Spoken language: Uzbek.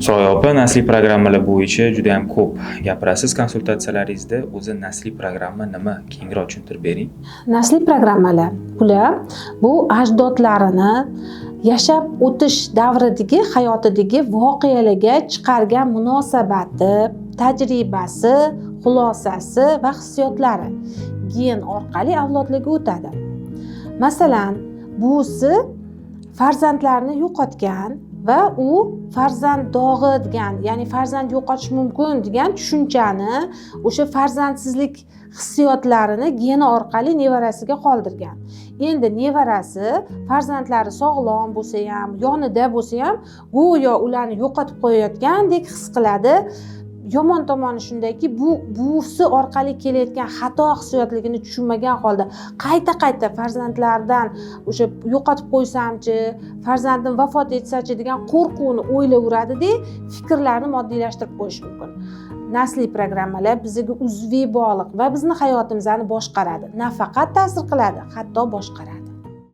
Soya opa, nasliy programmalar bo'yicha juda ham ko'p gapirasiz konsultatsiyalaringizda. O'zi nasliy programma nima? Kengroq tushuntirib bering. Nasliy programmalar bular bu ajdodlarini yashab o'tish davridagi hayotidagi voqealarga chiqargan munosabati, tajribasi, xulosasi va hissiyotlari gen orqali avlodlarga o'tadi. Masalan, buvisi farzandlarini yo'qotgan va u farzand dog'i degan, ya'ni farzand yo'qotish mumkin degan tushunchani, o'sha farzandsizlik hissiyotlarini geni orqali nevarasiga qoldirgan. Endi nevarasi farzandlari sog'lom bo'lsa ham, yonida bo'lsa ham, go'yo ularni yo'qotib qo'yayotgandek his qiladi. Yomon tomoni shundaki, bu buvisi orqali kelayotgan xato hissiyotligini tushunmagan holda qayta farzandlaridan o'sha yo'qotib qo'ysamchi, farzandim vafot etsachi degan qo'rquvni o'ylayveradi-da, fikrlarni moddiylashtirib qo'yish mumkin. Nasliy programmalar bizga uzviy bog'liq va bizni hayotimizni boshqaradi. Nafaqat ta'sir qiladi, hatto boshqaradi.